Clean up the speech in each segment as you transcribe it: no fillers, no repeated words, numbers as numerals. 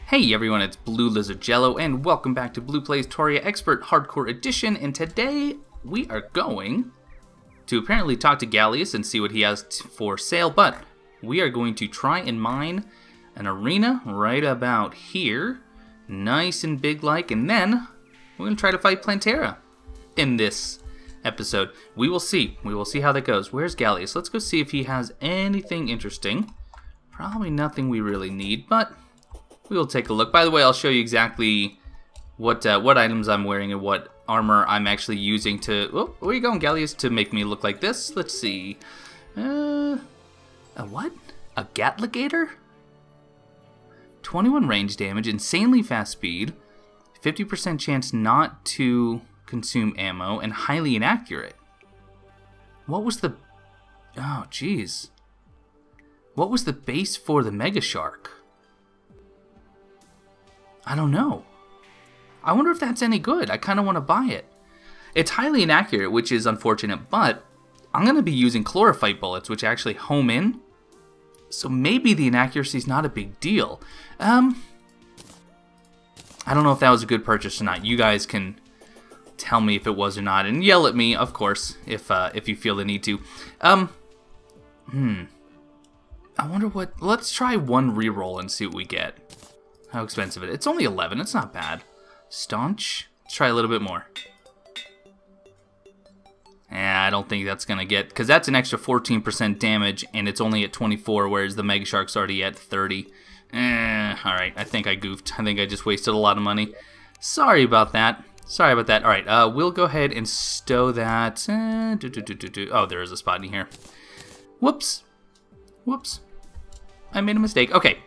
Hey everyone, it's Blue Lizard Jello, and welcome back to Blue Plays Terraria Expert Hardcore Edition. And today we are going to apparently talk to Gallius and see what he has for sale. But we are going to try and mine an arena right about here, nice and big like, and then we're going to try to fight Plantera in this episode. We will see. We will see how that goes. Where's Gallius? Let's go see if he has anything interesting. Probably nothing we really need, but we will take a look. By the way, I'll show you exactly what items I'm wearing and what armor I'm actually using to... Oh, where are you going, Gallius? To make me look like this. Let's see. A what? A Gatligator? 21 range damage, insanely fast speed, 50% chance not to consume ammo, and highly inaccurate. What was the... Oh, jeez. What was the base for the Mega Shark? I don't know. I wonder if that's any good. I kind of want to buy it. It's highly inaccurate, which is unfortunate, but I'm going to be using chlorophyte bullets, which actually home in. So maybe the inaccuracy is not a big deal. I don't know if that was a good purchase or not. You guys can tell me if it was or not, and yell at me, of course, if you feel the need to. I wonder what... Let's try one reroll and see what we get. How expensive it is. It's only 11. It's not bad. Staunch. Let's try a little bit more. I don't think that's going to get... Because that's an extra 14% damage, and it's only at 24, whereas the Mega Shark's already at 30. Alright, I think I goofed. I think I just wasted a lot of money. Sorry about that. Sorry about that. Alright, we'll go ahead and stow that. Oh, there is a spot in here. Whoops. Whoops. I made a mistake. Okay.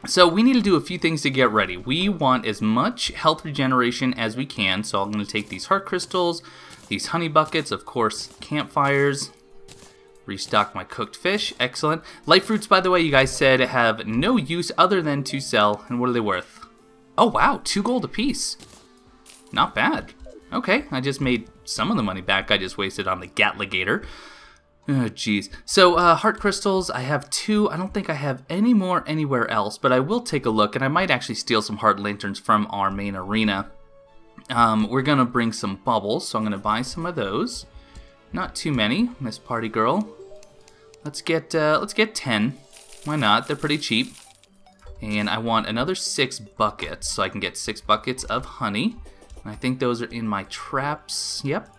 So we need to do a few things to get ready. We want as much health regeneration as we can, so I'm going to take these heart crystals, these honey buckets, of course, campfires, restock my cooked fish, excellent. Life fruits, by the way, you guys said have no use other than to sell, and what are they worth? Oh wow, 2 gold apiece. Not bad. Okay, I just made some of the money back I just wasted on the Gatligator. Oh, jeez. So, heart crystals, I have 2. I don't think I have any more anywhere else, but I will take a look, and I might actually steal some heart lanterns from our main arena. We're going to bring some bubbles, so I'm going to buy some of those. Not too many, Miss Party Girl. Let's get 10. Why not? They're pretty cheap. And I want another 6 buckets, so I can get 6 buckets of honey. And I think those are in my traps. Yep.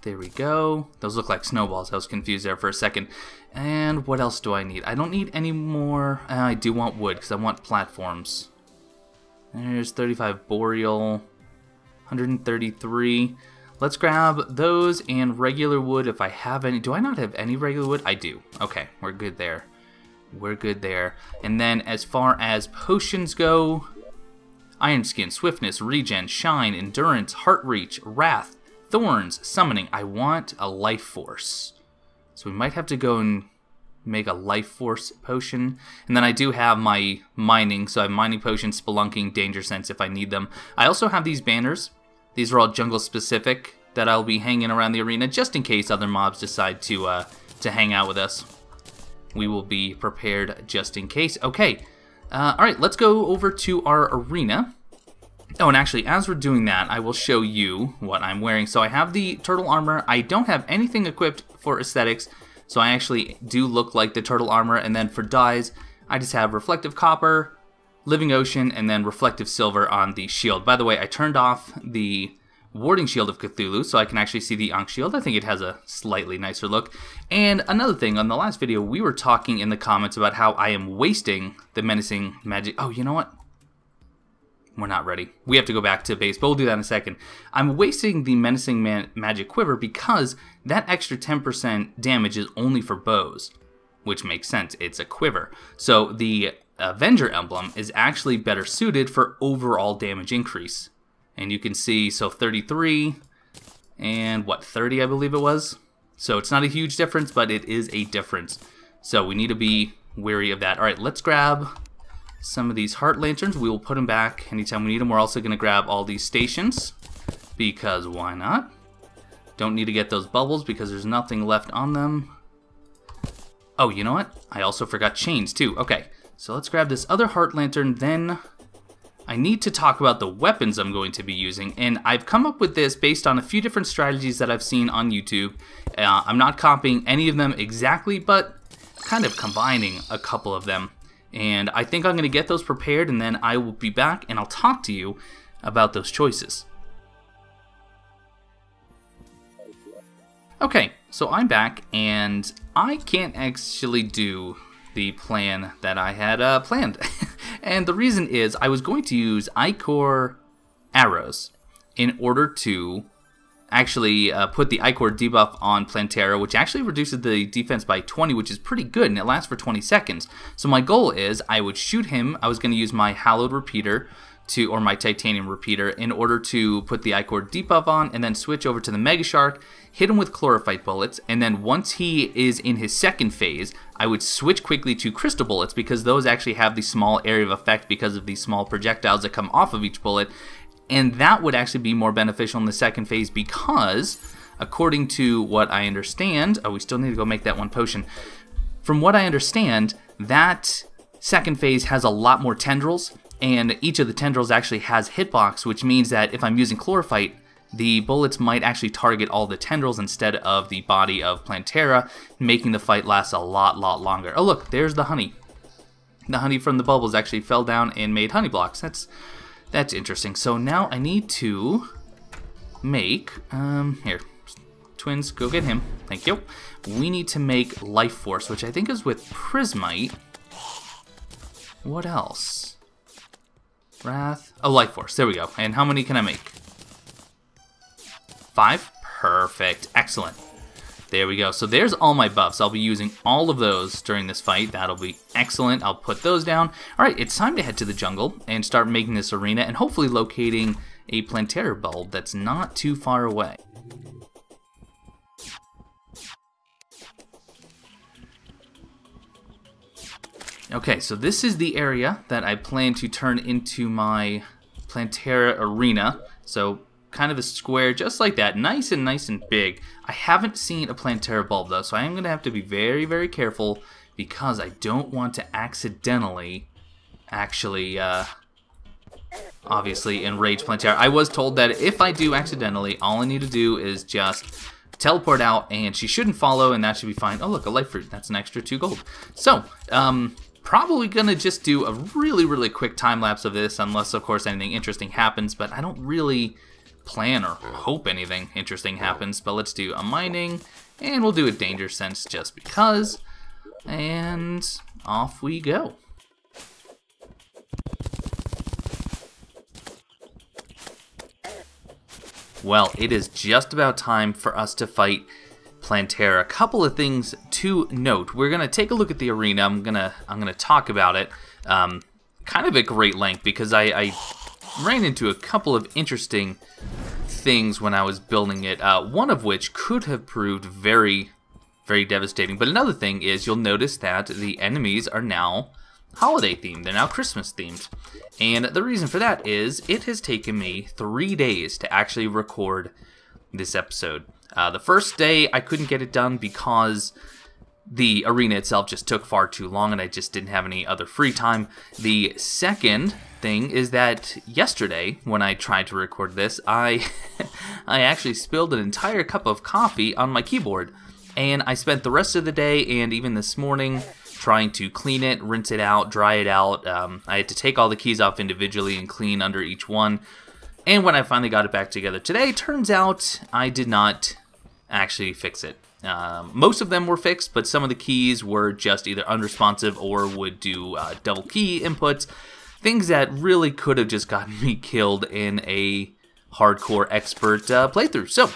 There we go. Those look like snowballs. I was confused there for a second. And what else do I need? I don't need any more. I do want wood because I want platforms. There's 35 boreal, 133. Let's grab those and regular wood if I have any. Do I not have any regular wood? I do. Okay, we're good there. We're good there. And then as far as potions go, Iron Skin, Swiftness, Regen, Shine, Endurance, Heart Reach, Wrath, Thorns, Summoning. I want a Life Force. So we might have to go and make a Life Force potion. And then I do have my mining. So I have Mining Potion, Spelunking, Danger Sense if I need them. I also have these banners. These are all jungle specific that I'll be hanging around the arena just in case other mobs decide to hang out with us. We will be prepared just in case. Okay. Alright, let's go over to our arena. Oh, and actually, as we're doing that, I will show you what I'm wearing. So I have the turtle armor. I don't have anything equipped for aesthetics, so I actually do look like the turtle armor. And then for dyes, I just have reflective copper, living ocean, and then reflective silver on the shield. By the way, I turned off the warding shield of Cthulhu, so I can actually see the Ankh shield. I think it has a slightly nicer look. And another thing, on the last video, we were talking in the comments about how I am wasting the menacing magic. Oh, you know what? We're not ready. We have to go back to base, but we'll do that in a second. I'm wasting the menacing magic quiver because that extra 10% damage is only for bows, which makes sense. It's a quiver. So the Avenger emblem is actually better suited for overall damage increase. And you can see, so 33 and what, 30 I believe it was. So it's not a huge difference, but it is a difference. So we need to be wary of that. All right, let's grab some of these heart lanterns. We will put them back anytime we need them. We're also going to grab all these stations because why not? Don't need to get those bubbles because there's nothing left on them. Oh, you know what? I also forgot chains too. Okay, So let's grab this other heart lantern. Then I need to talk about the weapons I'm going to be using. And I've come up with this based on a few different strategies that I've seen on YouTube. I'm not copying any of them exactly, but kind of combining a couple of them. And I think I'm going to get those prepared, and then I will be back and I'll talk to you about those choices. Okay, so I'm back, and I can't actually do the plan that I had planned. And the reason is I was going to use Ichor arrows in order to actually put the Ichor debuff on Plantera, which actually reduces the defense by 20, which is pretty good, and it lasts for 20 seconds. So my goal is I would shoot him. I was going to use my Hallowed Repeater or my Titanium Repeater in order to put the Ichor debuff on, and then switch over to the Mega Shark, hit him with Chlorophyte bullets, and then once he is in his second phase, I would switch quickly to Crystal bullets, because those actually have the small area of effect because of these small projectiles that come off of each bullet, and that would actually be more beneficial in the second phase because, according to what I understand, oh, we still need to go make that one potion. From what I understand, that second phase has a lot more tendrils, and each of the tendrils actually has hitbox, which means that if I'm using Chlorophyte, the bullets might actually target all the tendrils instead of the body of Plantera, making the fight last a lot longer. Oh look, there's the honey. The honey from the bubbles actually fell down and made honey blocks. That's interesting. So now I need to make, here, twins, go get him. Thank you. We need to make Life Force, which I think is with Prismite. What else? Wrath. Oh, Life Force. There we go. And how many can I make? 5? Perfect. Excellent. There we go. So there's all my buffs. I'll be using all of those during this fight. That'll be excellent. I'll put those down. Alright, it's time to head to the jungle and start making this arena and hopefully locating a Plantera bulb that's not too far away. Okay, so this is the area that I plan to turn into my Plantera arena. So kind of a square just like that, nice and big. I haven't seen a Plantera bulb though, so I am going to have to be very careful because I don't want to accidentally actually obviously enrage Plantera. I was told that if I do accidentally, all I need to do is just teleport out and she shouldn't follow and that should be fine. Oh look, a life fruit. That's an extra 2 gold. So, probably gonna just do a really quick time lapse of this, unless of course anything interesting happens, but I don't really plan or hope anything interesting happens. But let's do a mining, and we'll do a danger sense just because, and off we go. Well, it is just about time for us to fight Plantera. A couple of things to note. We're gonna take a look at the arena. I'm gonna talk about it kind of at great length because I ran into a couple of interesting things when I was building it. One of which could have proved very devastating. But another thing is you'll notice that the enemies are now holiday themed. They're now Christmas themed. And the reason for that is it has taken me 3 days to actually record this episode. The first day I couldn't get it done because the arena itself just took far too long and I just didn't have any other free time. The second thing is that yesterday when I tried to record this, I actually spilled an entire cup of coffee on my keyboard. And I spent the rest of the day and even this morning trying to clean it, rinse it out, dry it out. I had to take all the keys off individually and clean under each one. And when I finally got it back together today, turns out I did not actually fix it. Most of them were fixed, but some of the keys were just either unresponsive or would do double key inputs. Things that really could have just gotten me killed in a hardcore expert playthrough. So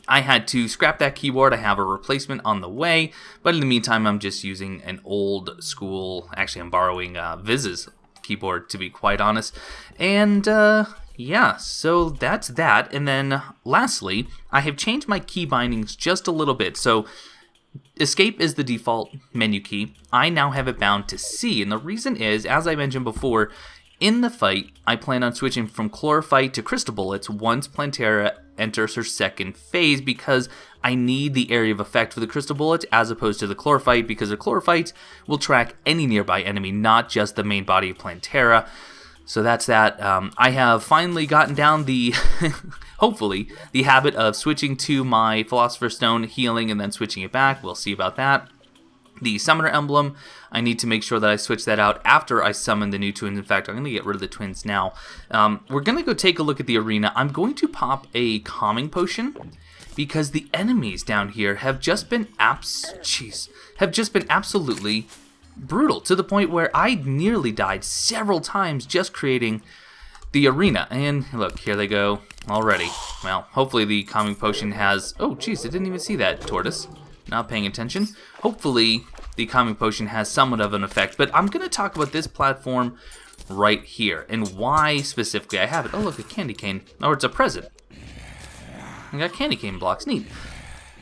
I had to scrap that keyboard. I have a replacement on the way, but in the meantime, I'm just using an old school, actually I'm borrowing Viz's keyboard to be quite honest. And yeah, so that's that. And then lastly, I have changed my key bindings just a little bit. So Escape is the default menu key. I now have it bound to C, and the reason is, as I mentioned before, In the fight, I plan on switching from chlorophyte to crystal bullets once Plantera enters her second phase, because I need the area of effect for the crystal bullets as opposed to the chlorophyte, because the chlorophyte will track any nearby enemy, not just the main body of Plantera. So that's that. I have finally gotten down the, hopefully, the habit of switching to my Philosopher's Stone, healing, and then switching it back. We'll see about that. The Summoner Emblem, I need to make sure that I switch that out after I summon the new twins. In fact, I'm going to get rid of the twins now. We're going to go take a look at the arena. I'm going to pop a calming potion, because the enemies down here have just been absolutely brutal, to the point where I nearly died several times just creating the arena. And look, here they go already. Well, hopefully the calming potion has... Oh, jeez, I didn't even see that, Tortoise. Not paying attention. Hopefully the calming potion has somewhat of an effect, but I'm going to talk about this platform right here and why specifically I have it. Oh, look, a candy cane. Oh, it's a present. I got candy cane blocks. Neat.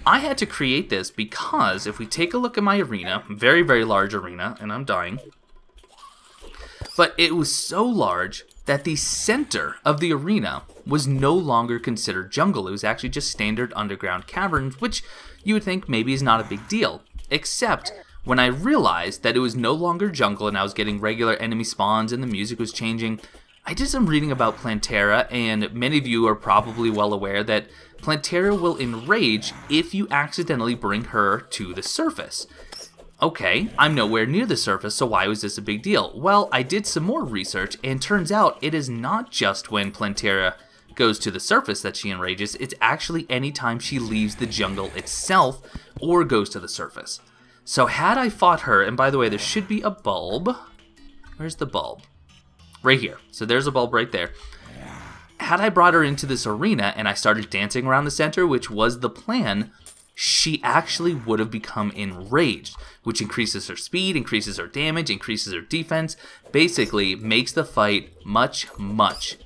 I had to create this because if we take a look at my arena, very, very large arena, and I'm dying, but it was so large that the center of the arena was no longer considered jungle. It was actually just standard underground caverns, which you would think maybe is not a big deal. Except when I realized that it was no longer jungle and I was getting regular enemy spawns and the music was changing, I did some reading about Plantera, and many of you are probably well aware that Plantera will enrage if you accidentally bring her to the surface. Okay, I'm nowhere near the surface, so why was this a big deal? Well, I did some more research, and turns out it is not just when Plantera goes to the surface that she enrages, it's actually any time she leaves the jungle itself or goes to the surface. So had I fought her, and by the way, there should be a bulb. Where's the bulb? Right here. So there's a bulb right there. Had I brought her into this arena and I started dancing around the center, which was the plan, she actually would have become enraged, which increases her speed, increases her damage, increases her defense, basically makes the fight much, much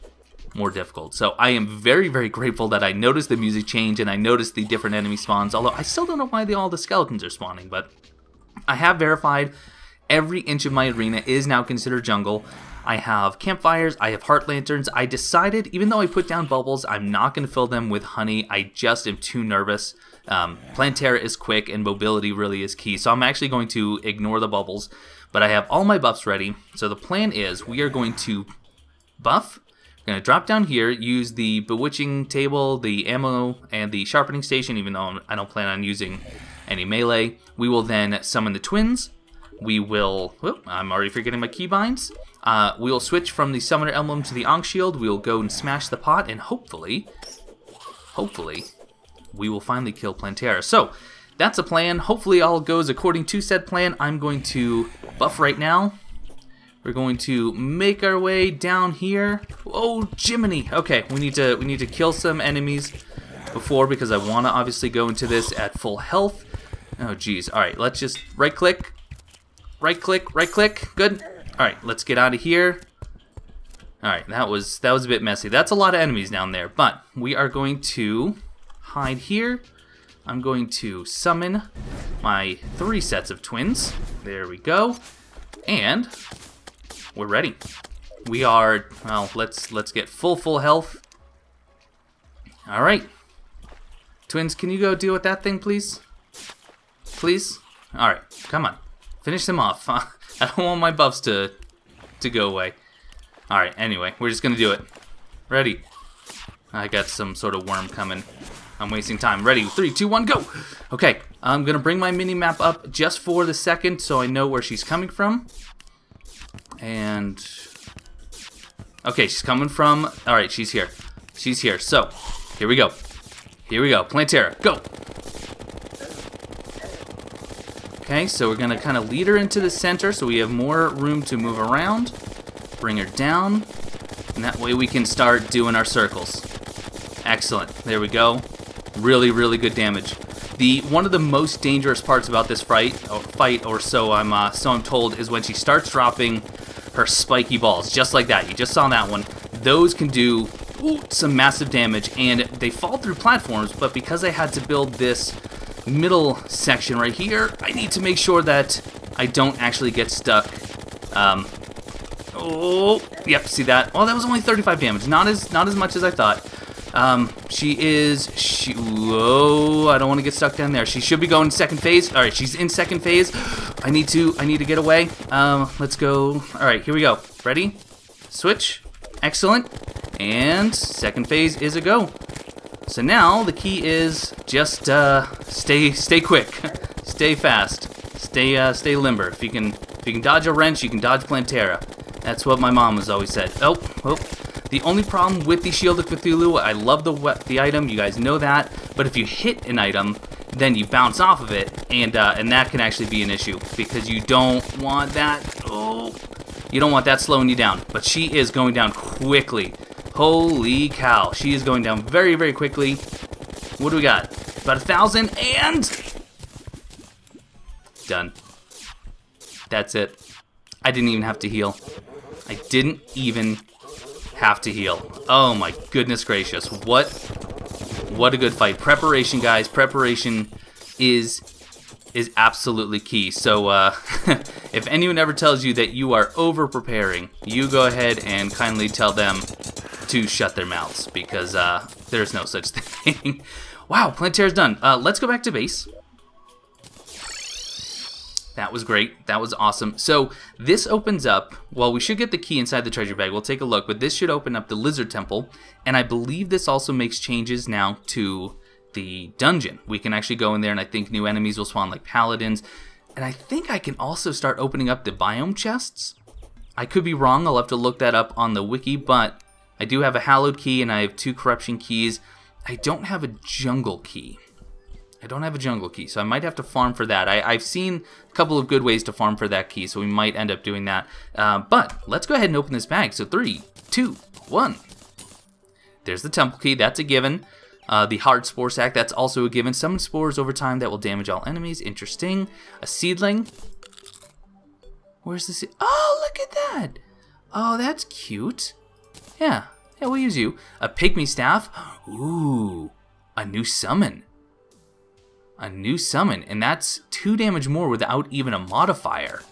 more difficult. So I am very, very grateful that I noticed the music change and I noticed the different enemy spawns, although I still don't know why all the skeletons are spawning, but I have verified every inch of my arena is now considered jungle. I have campfires, I have heart lanterns. I decided, even though I put down bubbles, I'm not going to fill them with honey. I just am too nervous. Plantera is quick and mobility really is key, so I'm actually going to ignore the bubbles, but I have all my buffs ready. So the plan is we are going to buff. We're going to drop down here, use the bewitching table, the ammo, and the sharpening station, even though I don't plan on using any melee. We will then summon the twins. We will, whoop, I'm already forgetting my keybinds. We will switch from the Summoner Emblem to the Ankh Shield. We will go and smash the pot, and hopefully, we will finally kill Plantera. So, that's a plan. Hopefully all goes according to said plan. I'm going to buff right now. We're going to make our way down here. Oh, Jiminy! Okay, we need to kill some enemies before, because I want to obviously go into this at full health. Oh, geez. All right, let's just right-click. Right-click, right-click. Good. All right, let's get out of here. All right, that was a bit messy. That's a lot of enemies down there, but we are going to hide here. I'm going to summon my 3 sets of twins. There we go. And we're ready. We are, well, let's get full health. All right. Twins, can you go deal with that thing, please? Please? All right, come on. Finish them off. I don't want my buffs to go away. All right, anyway, we're just going to do it. Ready? I got some sort of worm coming. I'm wasting time. Ready? 3, 2, 1, go! Okay, I'm going to bring my mini-map up just for the second so I know where she's coming from. And... okay, she's coming from... alright, she's here. She's here. So, here we go. Here we go. Plantera, go! Okay, so we're going to kind of lead her into the center so we have more room to move around. Bring her down. And that way we can start doing our circles. Excellent. There we go. Really, really good damage. One of the most dangerous parts about this fight, or so I'm told, is when she starts dropping her spiky balls, just like that. You just saw that one. Those can do some massive damage, and they fall through platforms, but because I had to build this middle section right here, I need to make sure that I don't actually get stuck. Oh, yep, see that? Oh, that was only 35 damage. Not as much as I thought. Whoa, I don't want to get stuck down there. She should be going second phase. All right, she's in second phase. I need to get away. Let's go. All right, here we go. Ready? Switch. Excellent. And second phase is a go. So now the key is just stay quick, stay fast, stay limber. If you can dodge a wrench, you can dodge Plantera. That's what my mom has always said. Oh. The only problem with the Shield of Cthulhu, I love the item, you guys know that, but if you hit an item, then you bounce off of it, and that can actually be an issue, because you don't want that, you don't want that slowing you down. But she is going down quickly. Holy cow, she is going down very, very quickly. What do we got? About 1,000, and done. That's it. I didn't even have to heal. I didn't even have to heal. Oh my goodness gracious. What a good fight. Preparation, guys. Preparation is absolutely key. So if anyone ever tells you that you are over preparing, you go ahead and kindly tell them to shut their mouths, because there's no such thing. Wow, Plantera's done. Let's go back to base. That was great. That was awesome. So this opens up, well, we should get the key inside the treasure bag. We'll take a look, but this should open up the Lizard Temple, and I believe this also makes changes now to the dungeon. We can actually go in there, and I think new enemies will spawn like paladins, and I think I can also start opening up the biome chests. I could be wrong. I'll have to look that up on the wiki, but I do have a hallowed key, and I have 2 corruption keys. I don't have a jungle key. So I might have to farm for that. I've seen a couple of good ways to farm for that key, so we might end up doing that. But let's go ahead and open this bag. So 3, 2, 1. There's the temple key. That's a given. The hard spore sack. That's also a given. Summon spores over time that will damage all enemies. Interesting. A seedling. Where's the seed? Oh, look at that. Oh, that's cute. Yeah, we'll use you. A pygmy staff. Ooh, a new summon. And that's 2 damage more without even a modifier.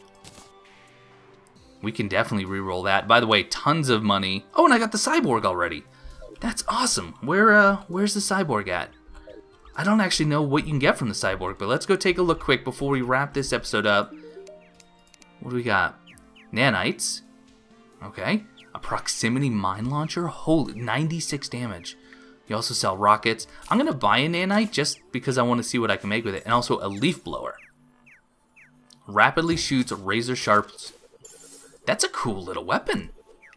We can definitely reroll that. By the way, tons of money. Oh, and I got the cyborg already. That's awesome. Where's the cyborg at? I don't actually know what you can get from the cyborg, but let's go take a look quick before we wrap this episode up. What do we got? Nanites. Okay. A proximity mine launcher. Holy, 96 damage. You also sell rockets. I'm going to buy a nanite just because I want to see what I can make with it. And also a leaf blower. Rapidly shoots razor sharp. That's a cool little weapon.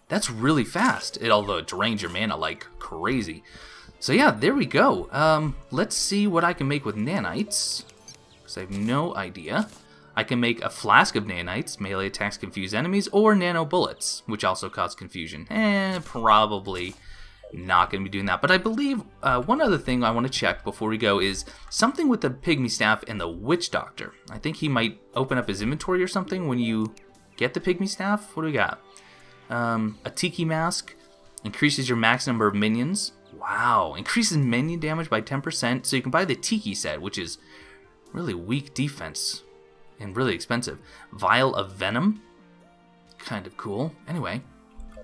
That's really fast. Although it drains your mana like crazy. So yeah, there we go. Let's see what I can make with nanites. Because I have no idea. I can make a flask of nanites. Melee attacks confuse enemies. Or nano bullets, which also cause confusion. Probably not going to be doing that. But I believe one other thing I want to check before we go is something with the pygmy staff and the witch doctor. I think he might open up his inventory or something when you get the pygmy staff. What do we got? A tiki mask increases your max number of minions. Wow, increases minion damage by 10%. So you can buy the tiki set, which is really weak defense and really expensive. Vial of venom, kind of cool. Anyway.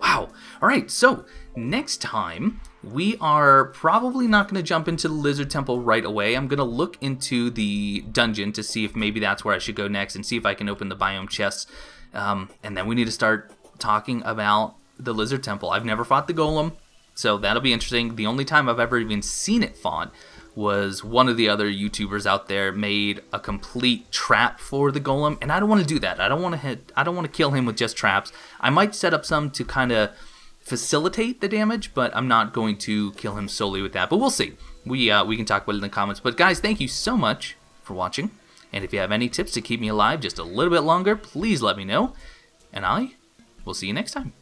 Wow. All right, so next time we are probably not going to jump into the Lizard Temple right away. I'm going to look into the dungeon to see if maybe that's where I should go next and see if I can open the biome chests. And then we need to start talking about the Lizard Temple. I've never fought the golem, so that'll be interesting. The only time I've ever even seen it fought was one of the other YouTubers out there made a complete trap for the golem, and I don't want to do that. I don't want to kill him with just traps. I might set up some to kind of facilitate the damage, but I'm not going to kill him solely with that. But we'll see. We can talk about it in the comments. But guys, thank you so much for watching. And if you have any tips to keep me alive just a little bit longer, please let me know. And I will see you next time.